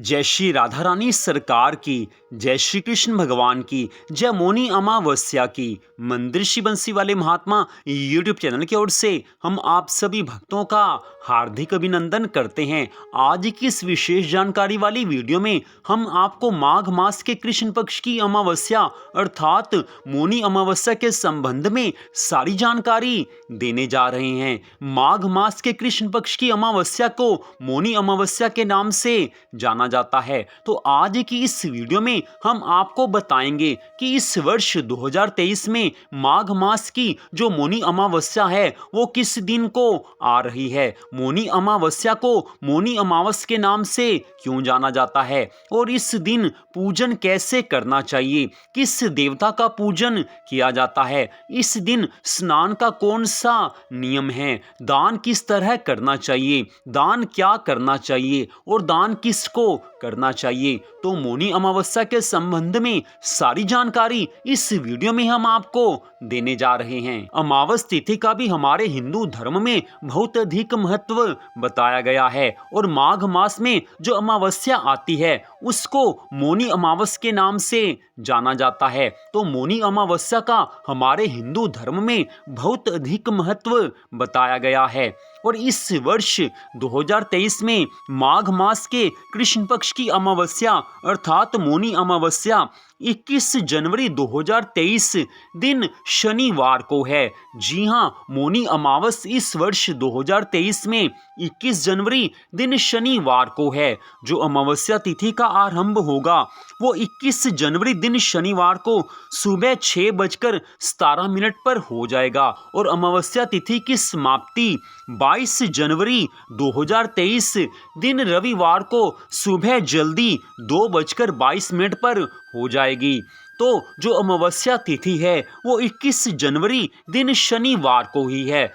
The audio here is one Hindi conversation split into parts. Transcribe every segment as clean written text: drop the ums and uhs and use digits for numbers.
जय श्री राधा रानी सरकार की, जय श्री कृष्ण भगवान की, जय मौनी अमावस्या की। मंदिर श्री बंसी वाले महात्मा यूट्यूब चैनल की ओर से हम आप सभी भक्तों का हार्दिक अभिनंदन करते हैं। आज की इस विशेष जानकारी वाली वीडियो में हम आपको माघ मास के कृष्ण पक्ष की अमावस्या अर्थात मौनी अमावस्या के संबंध में सारी जानकारी देने जा रहे हैं। माघ मास के कृष्ण पक्ष की अमावस्या को मौनी अमावस्या के नाम से जाना जाता है। तो आज की इस वीडियो में हम आपको बताएंगे कि इस वर्ष 2023 में माघ मास की जो मौनी अमावस्या है वो किस दिन को आ रही है, मौनी अमावस्या को मौनी अमावस के नाम से क्यों जाना जाता है और इस दिन पूजन कैसे करना चाहिए, किस देवता का पूजन किया जाता है, इस दिन स्नान का कौन सा नियम है, दान किस तरह करना चाहिए, दान क्या करना चाहिए और दान किसको करना चाहिए। तो मौनी अमावस्या के संबंध में सारी जानकारी इस वीडियो में हम आपको देने जा रहे हैं। अमावस तिथि का भी हमारे हिंदू धर्म में बहुत अधिक महत्व बताया गया है और माघ मास में जो अमावस्या आती है उसको मौनी अमावस के नाम से जाना जाता है। तो मौनी अमावस्या का हमारे हिंदू धर्म में बहुत अधिक महत्व बताया गया है और इस वर्ष 2023 में माघ मास के कृष्ण पक्ष की अमावस्या अर्थात मौनी अमावस्या 21 जनवरी 2023 दिन शनिवार को है। जी हां, मौनी अमावस इस वर्ष 2023 में 21 जनवरी दिन शनिवार को है। जो अमावस्या तिथि का आरंभ होगा वो 21 जनवरी दिन शनिवार को सुबह 6:17 पर हो जाएगा और अमावस्या तिथि की समाप्ति 22 जनवरी 2023 दिन रविवार को सुबह जल्दी 2:22 पर हो जाएगी। तो जो अमावस्या तिथि है वो 21 जनवरी दिन शनिवार को ही है।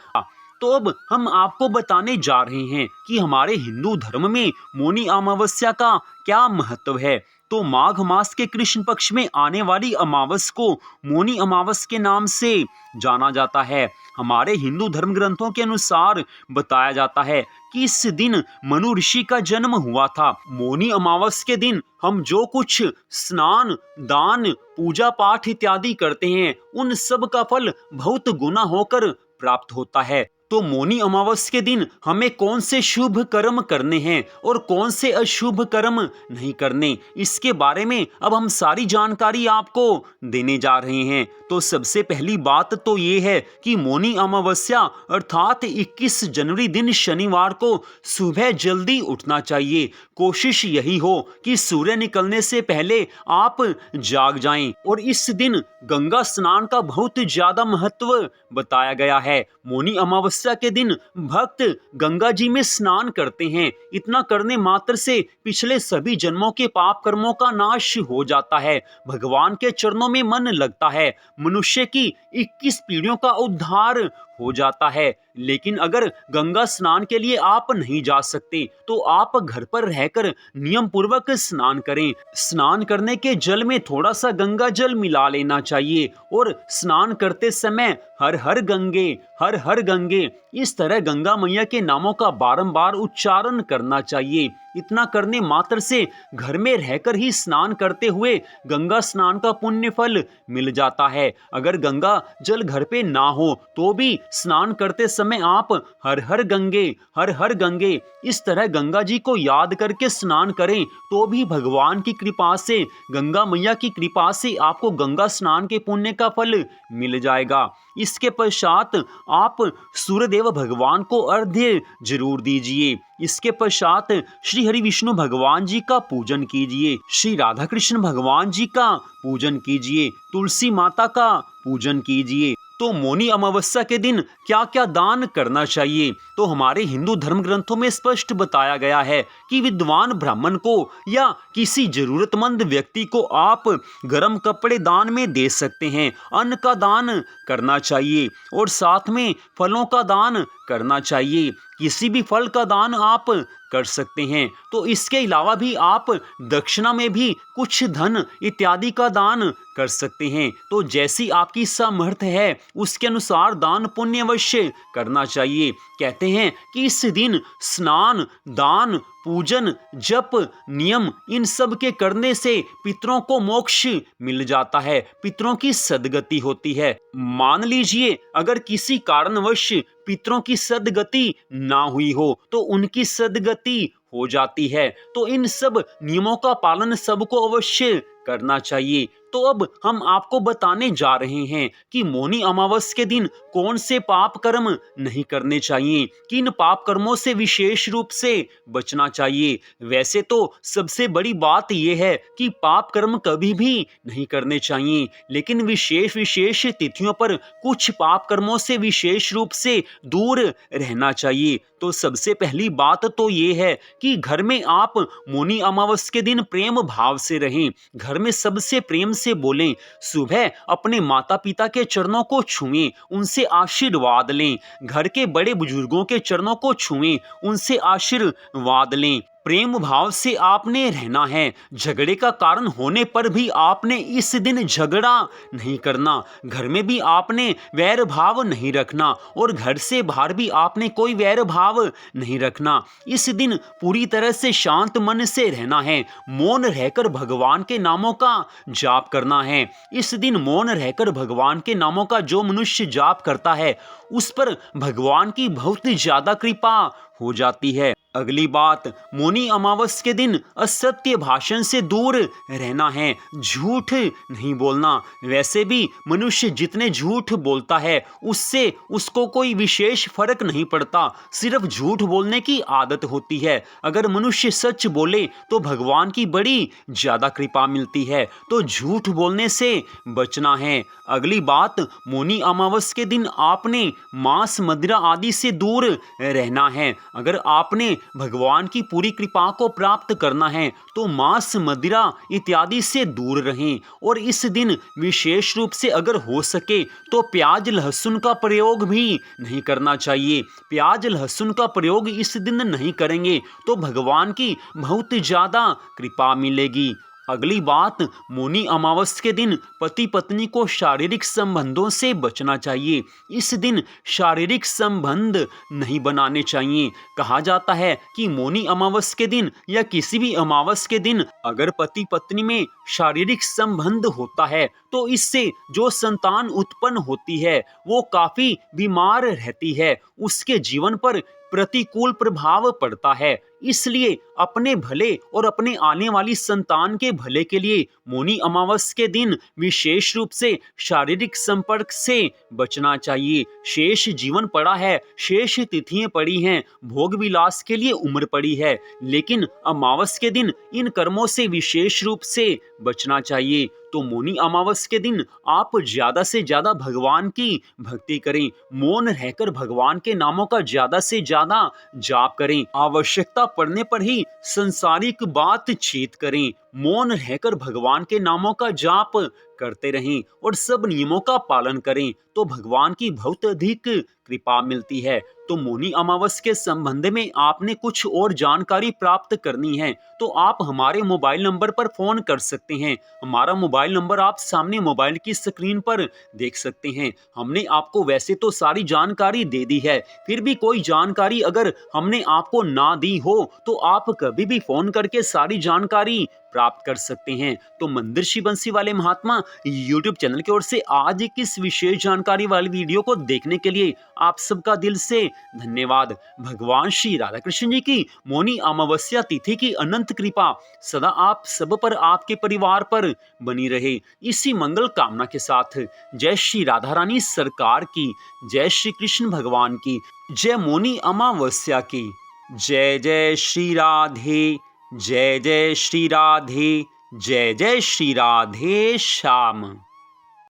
तो अब हम आपको बताने जा रहे हैं कि हमारे हिंदू धर्म में मौनी अमावस्या का क्या महत्व है। तो माघ मास के कृष्ण पक्ष में आने वाली अमावस को मौनी अमावस के नाम से जाना जाता है। हमारे हिंदू धर्म ग्रंथों के अनुसार बताया जाता है कि इस दिन मनु ऋषि का जन्म हुआ था। मौनी अमावस के दिन हम जो कुछ स्नान, दान, पूजा पाठ इत्यादि करते हैं उन सब का फल बहुत गुना होकर प्राप्त होता है। तो मौनी अमावस के दिन हमें कौन से शुभ कर्म करने हैं और कौन से अशुभ कर्म नहीं करने, इसके बारे में अब हम सारी जानकारी आपको देने जा रहे हैं। तो सबसे पहली बात तो ये है कि मौनी अमावस्या अर्थात 21 जनवरी दिन शनिवार को सुबह जल्दी उठना चाहिए। कोशिश यही हो कि सूर्य निकलने से पहले आप जाग जाएं और इस दिन गंगा स्नान का बहुत ज्यादा महत्व बताया गया है। मौनी अमावस्या के दिन भक्त गंगा जी में स्नान करते हैं। इतना करने मात्र से पिछले सभी जन्मों के पाप कर्मों का नाश हो जाता है, भगवान के चरणों में मन लगता है, मनुष्य की 21 पीढ़ियों का उद्धार हो जाता है। लेकिन अगर गंगा स्नान के लिए आप नहीं जा सकते तो आप घर पर रहकर नियम पूर्वक स्नान करें। स्नान करने के जल में थोड़ा सा गंगा जल मिला लेना चाहिए और स्नान करते समय हर हर गंगे, हर हर गंगे, इस तरह गंगा मैया के नामों का बारंबार उच्चारण करना चाहिए। इतना करने मात्र से घर में रहकर ही स्नान करते हुए गंगा स्नान का पुण्य फल मिल जाता है। अगर गंगा जल घर पे ना हो तो भी स्नान करते समय आप हर हर गंगे, हर हर गंगे, इस तरह गंगा जी को याद करके स्नान करें तो भी भगवान की कृपा से, गंगा मैया की कृपा से आपको गंगा स्नान के पुण्य का फल मिल जाएगा। इसके पश्चात आप सूर्यदेव भगवान को अर्घ्य जरूर दीजिए। इसके पश्चात श्री हरि विष्णु भगवान जी का पूजन कीजिए, श्री राधा कृष्ण भगवान जी का पूजन कीजिए, तुलसी माता का पूजन कीजिए। तो मौनी अमावस्या के दिन क्या क्या दान करना चाहिए, तो हमारे हिंदू धर्म ग्रंथों में स्पष्ट बताया गया है कि विद्वान ब्राह्मण को या किसी जरूरतमंद व्यक्ति को आप गर्म कपड़े दान में दे सकते हैं, अन्न का दान करना चाहिए और साथ में फलों का दान करना चाहिए। किसी भी फल का दान आप कर सकते हैं। तो इसके अलावा भी आप दक्षिणा में भी कुछ धन इत्यादि का दान कर सकते हैं। तो जैसी आपकी सामर्थ्य है उसके अनुसार दान पुण्य अवश्य करना चाहिए। कहते हैं कि इस दिन स्नान, दान, पूजन, जप, नियम, इन सब के करने से पितरों को मोक्ष मिल जाता है, पितरों की सद्गति होती है। मान लीजिए अगर किसी कारणवश पितरों की सद्गति ना हुई हो तो उनकी सद्गति हो जाती है। तो इन सब नियमों का पालन सबको अवश्य करना चाहिए। तो अब हम आपको बताने जा रहे हैं कि मौनी अमावस के दिन कौन से पाप कर्म नहीं करने चाहिए, किन पाप कर्मों से विशेष रूप से बचना चाहिए। वैसे तो सबसे बड़ी बात यह है कि पाप कर्म कभी भी नहीं करने चाहिए, लेकिन विशेष विशेष तिथियों पर कुछ पाप कर्मों से विशेष रूप से दूर रहना चाहिए। तो सबसे पहली बात तो ये है कि घर में आप मौनी अमावस के दिन प्रेम भाव से रहें, घर में सबसे प्रेम से बोलें, सुबह अपने माता पिता के चरणों को छुएं, उनसे आशीर्वाद लें, घर के बड़े बुजुर्गों के चरणों को छुएं, उनसे आशीर्वाद लें। प्रेम भाव से आपने रहना है। झगड़े का कारण होने पर भी आपने इस दिन झगड़ा नहीं करना, घर में भी आपने वैर भाव नहीं रखना और घर से बाहर भी आपने कोई वैर भाव नहीं रखना। इस दिन पूरी तरह से शांत मन से रहना है, मौन रहकर भगवान के नामों का जाप करना है। इस दिन मौन रहकर भगवान के नामों का जो मनुष्य जाप करता है उस पर भगवान की बहुत ज्यादा कृपा हो जाती है। अगली बात, मौनी अमावस के दिन असत्य भाषण से दूर रहना है, झूठ नहीं बोलना। वैसे भी मनुष्य जितने झूठ बोलता है उससे उसको कोई विशेष फर्क नहीं पड़ता, सिर्फ झूठ बोलने की आदत होती है। अगर मनुष्य सच बोले तो भगवान की बड़ी ज्यादा कृपा मिलती है, तो झूठ बोलने से बचना है। अगली बात, मौनी अमावस के दिन आपने मांस, मदिरा आदि से दूर रहना है। अगर आपने भगवान की पूरी कृपा को प्राप्त करना है तो मांस, मदिरा इत्यादि से दूर रहें और इस दिन विशेष रूप से अगर हो सके तो प्याज लहसुन का प्रयोग भी नहीं करना चाहिए। प्याज लहसुन का प्रयोग इस दिन नहीं करेंगे तो भगवान की बहुत ज्यादा कृपा मिलेगी। अगली बात, मौनी अमावस के दिन पति पत्नी को शारीरिक संबंधों से बचना चाहिए। इस दिन शारीरिक संबंध नहीं बनाने चाहिए। कहा जाता है कि मौनी अमावस के दिन या किसी भी अमावस के दिन अगर पति पत्नी में शारीरिक संबंध होता है तो इससे जो संतान उत्पन्न होती है वो काफी बीमार रहती है, उसके जीवन पर प्रतिकूल प्रभाव पड़ता है। इसलिए अपने भले और अपने आने वाली संतान के भले के लिए मौनी अमावस के दिन विशेष रूप से शारीरिक संपर्क से बचना चाहिए। शेष जीवन पड़ा है, शेष तिथियां पड़ी हैं, भोग विलास के लिए उम्र पड़ी है, लेकिन अमावस के दिन इन कर्मों से विशेष रूप से बचना चाहिए। तो मौनी अमावस के दिन आप ज्यादा से ज्यादा भगवान की भक्ति करें, मौन रहकर भगवान के नामों का ज्यादा से ज्यादा जाप करें, आवश्यकता पड़ने पर ही संसारिक बातचीत करें, मौन रहकर भगवान के नामों का जाप करते रहें और सब नियमों का पालन करें तो भगवान की बहुत अधिक कृपा मिलती है। तो मौनी अमावस के संबंध में आपने कुछ और जानकारी प्राप्त करनी है तो आप हमारे मोबाइल नंबर पर फोन कर सकते हैं। हमारा मोबाइल नंबर आप सामने मोबाइल की स्क्रीन पर देख सकते हैं। हमने आपको वैसे तो सारी जानकारी दे दी है, फिर भी कोई जानकारी अगर हमने आपको ना दी हो तो आप कभी भी फोन करके सारी जानकारी प्राप्त कर सकते हैं। तो मंदिर बंसी वाले महात्मा यूट्यूब चैनल की ओर से आज की इस विशेष जानकारी वाली वीडियो को देखने के लिए आप सबका दिल से धन्यवाद। भगवान श्री राधा कृष्ण जी की मौनी अमावस्या तिथि की अनंत कृपा सदा आप सब पर, आपके परिवार पर बनी रहे, इसी मंगल कामना के साथ जय श्री राधा रानी सरकार की, जय श्री कृष्ण भगवान की, जय मौनी अमावस्या की, जय जय श्री राधे, जय जय श्री राधे, जय जय श्री राधे श्याम।